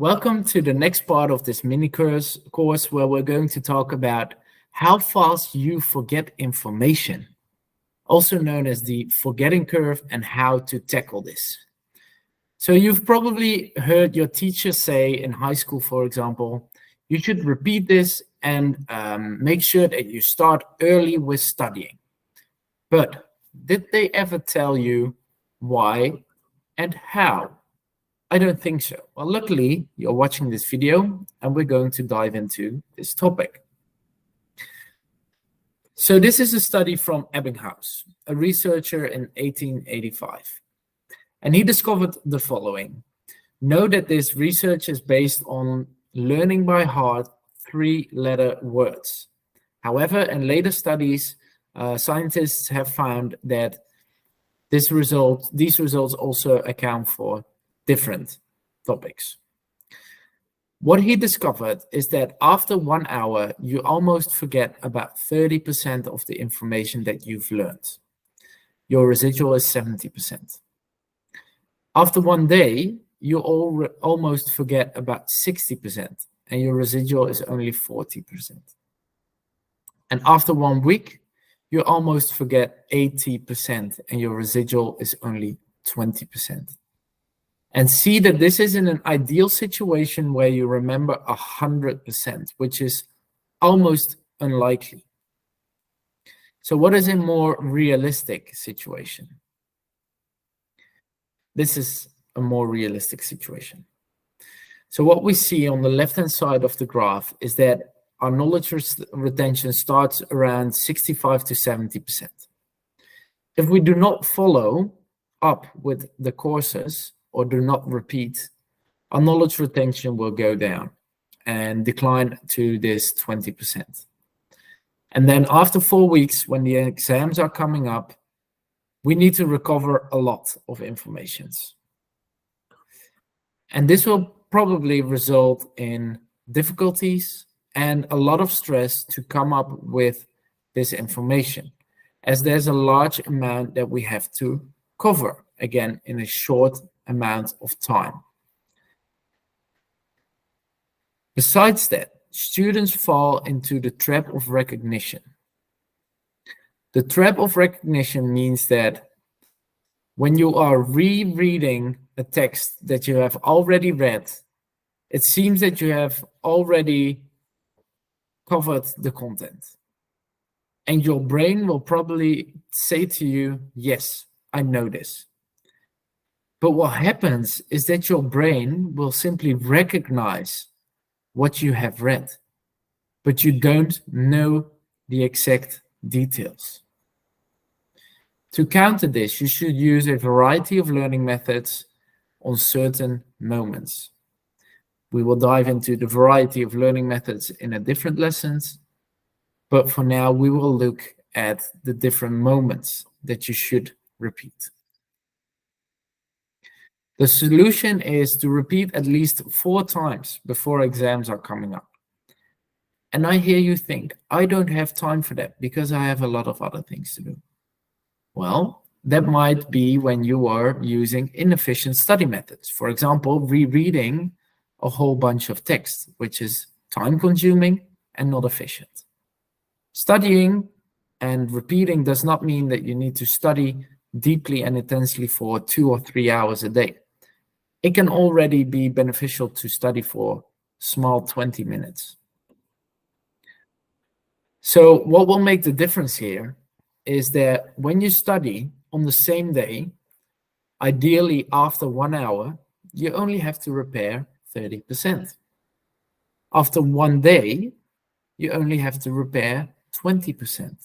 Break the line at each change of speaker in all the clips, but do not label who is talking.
Welcome to the next part of this mini course where we're going to talk about how fast you forget information, also known as the forgetting curve, and how to tackle this. So you've probably heard your teacher say in high school, for example, you should repeat this and make sure that you start early with studying. But did they ever tell you why and how? I don't think so. Well, luckily, you're watching this video and we're going to dive into this topic. So this is a study from Ebbinghaus, a researcher in 1885. And he discovered the following. Know that this research is based on learning by heart 3-letter words. However, in later studies, scientists have found that these results also account for different topics. What he discovered is that after 1 hour, you almost forget about 30% of the information that you've learned. Your residual is 70%. After 1 day, you almost forget about 60%, and your residual is only 40%. And after 1 week, you almost forget 80%, and your residual is only 20%. And see that this is in an ideal situation where you remember 100%, which is almost unlikely. So what is a more realistic situation? This is a more realistic situation. So what we see on the left-hand side of the graph is that our knowledge retention starts around 65 to 70%. If we do not follow up with the courses or do not repeat, our knowledge retention will go down and decline to this 20%. And then after 4 weeks, when the exams are coming up, we need to recover a lot of information. And this will probably result in difficulties and a lot of stress to come up with this information, as there's a large amount that we have to cover, again, in a short amount of time. Besides that, students fall into the trap of recognition. The trap of recognition means that when you are rereading a text that you have already read, it seems that you have already covered the content. And your brain will probably say to you, yes, I know this. But what happens is that your brain will simply recognize what you have read, but you don't know the exact details. To counter this, you should use a variety of learning methods on certain moments. We will dive into the variety of learning methods in a different lessons, but for now we will look at the different moments that you should repeat. The solution is to repeat at least 4 times before exams are coming up. And I hear you think, I don't have time for that because I have a lot of other things to do. Well, that might be when you are using inefficient study methods. For example, rereading a whole bunch of text, which is time-consuming and not efficient. Studying and repeating does not mean that you need to study deeply and intensely for 2 or 3 hours a day. It can already be beneficial to study for small 20 minutes. So what will make the difference here is that when you study on the same day, ideally after 1 hour, you only have to repair 30%. After 1 day, you only have to repair 20%.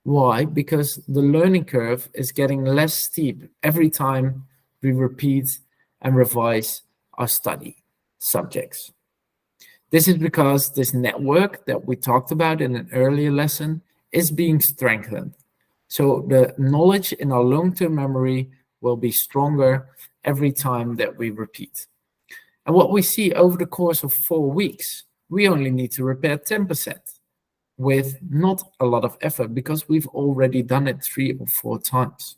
Why? Because the learning curve is getting less steep every time we repeat and revise our study subjects. This is because this network that we talked about in an earlier lesson is being strengthened. So the knowledge in our long-term memory will be stronger every time that we repeat. And what we see over the course of 4 weeks, we only need to repair 10% with not a lot of effort because we've already done it 3 or 4 times.